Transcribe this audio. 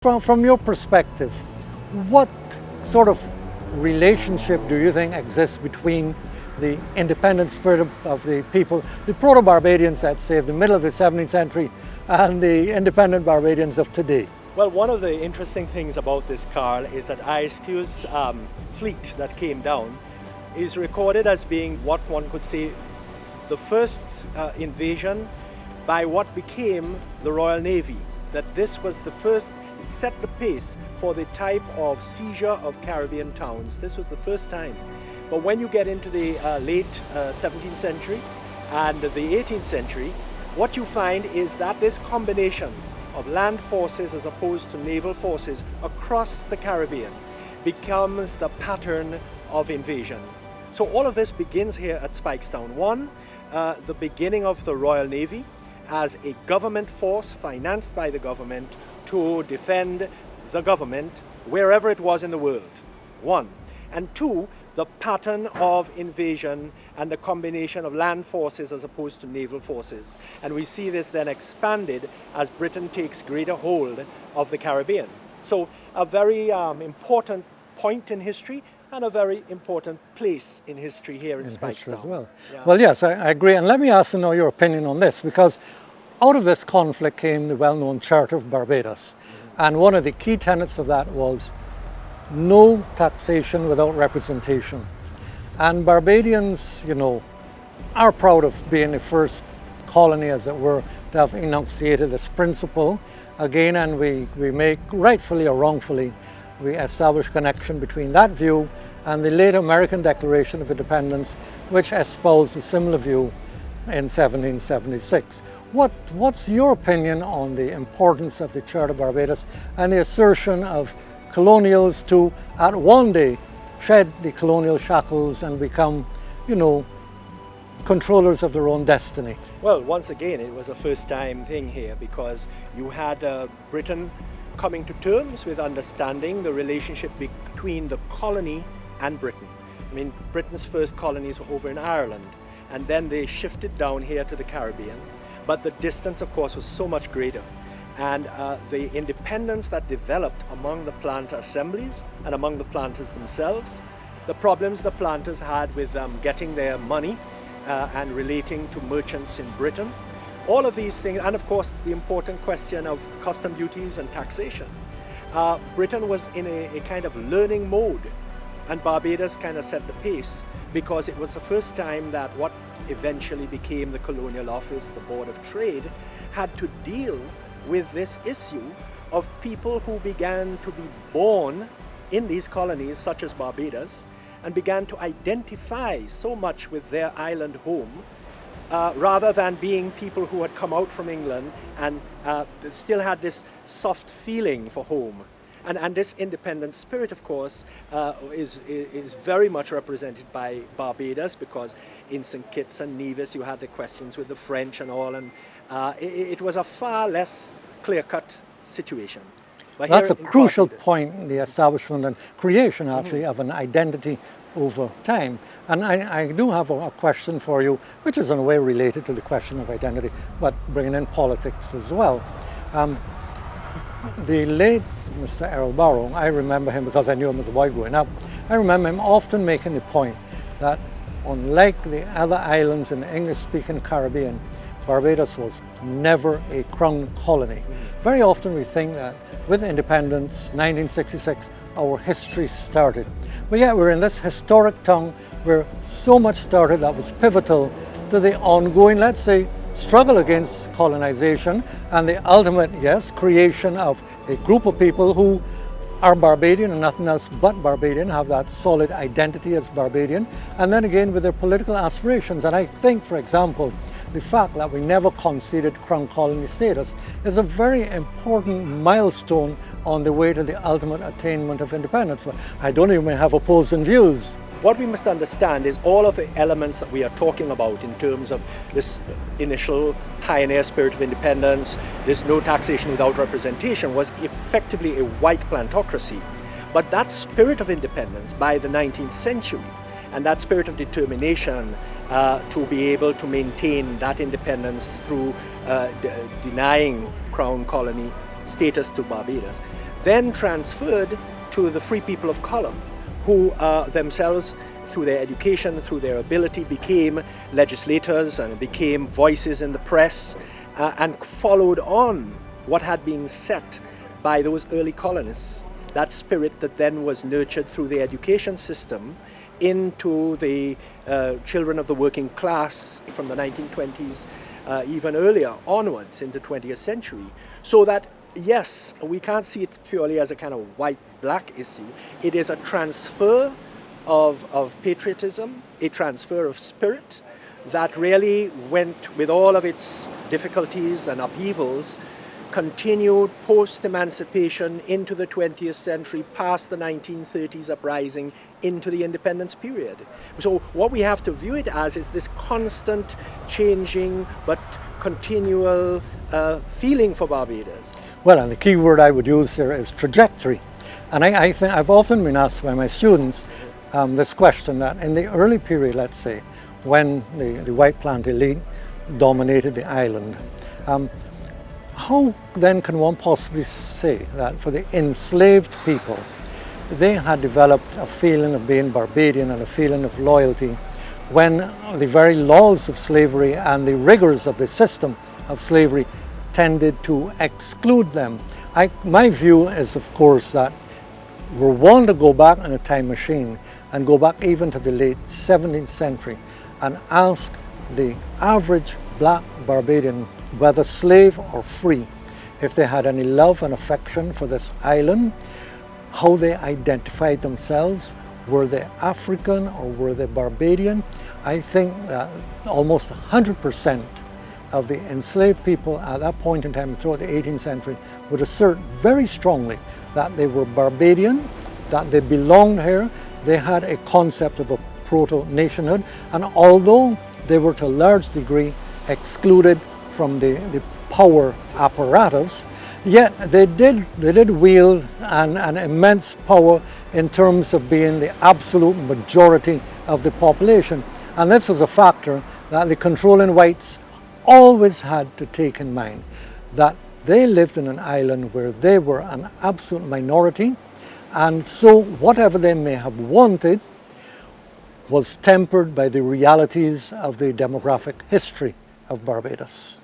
From your perspective, what sort of relationship do you think exists between the independent spirit of the people, the proto-Barbadians, let's say, of the middle of the 17th century, and the independent Barbadians of today? Well, one of the interesting things about this, Karl, is that Ayscu's fleet that came down is recorded as being what one could say the first invasion by what became the Royal Navy. That this was the first, it set the pace for the type of seizure of Caribbean towns. This was the first time. But when you get into the late 17th century and the 18th century, what you find is that this combination of land forces as opposed to naval forces across the Caribbean becomes the pattern of invasion. So all of this begins here at Speightstown. One, the beginning of the Royal Navy as a government force financed by the government to defend the government wherever it was in the world. One. And two, the pattern of invasion and the combination of land forces as opposed to naval forces. And we see this then expanded as Britain takes greater hold of the Caribbean. So a very important point in history and a very important place in history here in Speightstown. As well. Yeah. Well, yes, I agree. And let me ask you know your opinion on this, because out of this conflict came the well-known Charter of Barbados. And one of the key tenets of that was no taxation without representation. And Barbadians, you know, are proud of being the first colony, as it were, to have enunciated this principle again, and we make, rightfully or wrongfully, we establish connection between that view and the late American Declaration of Independence, which espoused a similar view in 1776. What's your opinion on the importance of the Charter of Barbados and the assertion of colonials to, at one day, shed the colonial shackles and become, you know, controllers of their own destiny? Well, once again, it was a first-time thing here because you had Britain coming to terms with understanding the relationship between the colony and Britain. I mean, Britain's first colonies were over in Ireland, and then they shifted down here to the Caribbean. But the distance, of course, was so much greater. And the independence that developed among the planter assemblies and among the planters themselves, the problems the planters had with getting their money and relating to merchants in Britain, all of these things, and of course the important question of custom duties and taxation. Britain was in a kind of learning mode, and Barbados kind of set the pace because it was the first time that what eventually became the Colonial Office, the Board of Trade, had to deal with this issue of people who began to be born in these colonies, such as Barbados, and began to identify so much with their island home, rather than being people who had come out from England and still had this soft feeling for home. And this independent spirit, of course, is very much represented by Barbados, because in St. Kitts and Nevis you had the questions with the French and all, and it was a far less clear-cut situation. But that's a crucial Barbados, point in the establishment and creation, actually, of an identity over time. And I do have a question for you, which is in a way related to the question of identity, but bringing in politics as well. The late Mr. Errol Barrow, I remember him because I knew him as a boy growing up. I remember him often making the point that unlike the other islands in the English-speaking Caribbean, Barbados was never a crown colony. Very often we think that with independence, 1966, our history started. But yet we're in this historic town where so much started that was pivotal to the ongoing, let's say, struggle against colonization and the ultimate, yes, creation of a group of people who are Barbadian and nothing else but Barbadian, have that solid identity as Barbadian, and then again with their political aspirations. And I think, for example, the fact that we never conceded crown colony status is a very important milestone on the way to the ultimate attainment of independence. But I don't even have opposing views. What we must understand is all of the elements that we are talking about in terms of this initial pioneer spirit of independence, this no taxation without representation, was effectively a white plantocracy. But that spirit of independence by the 19th century, and that spirit of determination to be able to maintain that independence through denying crown colony status to Barbados, then transferred to the free people of color, who themselves, through their education, through their ability, became legislators and became voices in the press, and followed on what had been set by those early colonists. That spirit that then was nurtured through the education system into the children of the working class from the 1920s, even earlier onwards into 20th century. So that, yes, we can't see it purely as a kind of white-black issue. It is a transfer of patriotism, a transfer of spirit that really went, with all of its difficulties and upheavals, continued post-emancipation into the 20th century, past the 1930s uprising, into the independence period. So what we have to view it as is this constant changing but continual feeling for Barbados. Well, and the key word I would use here is trajectory. And I think I've often been asked by my students this question, that in the early period, let's say, when the white plant elite dominated the island, how then can one possibly say that for the enslaved people, they had developed a feeling of being Barbadian and a feeling of loyalty, when the very laws of slavery and the rigors of the system of slavery tended to exclude them? My view is, of course, that we're wanting to go back in a time machine and go back even to the late 17th century and ask the average black Barbadian, whether slave or free, if they had any love and affection for this island, how they identified themselves. Were they African or were they Barbadian? I think that almost 100% of the enslaved people at that point in time, throughout the 18th century, would assert very strongly that they were Barbadian, that they belonged here. They had a concept of a proto-nationhood, and although they were to a large degree excluded from the power apparatus, yet they did wield an immense power in terms of being the absolute majority of the population. And this was a factor that the controlling whites always had to take in mind, that they lived in an island where they were an absolute minority, and so whatever they may have wanted was tempered by the realities of the demographic history of Barbados.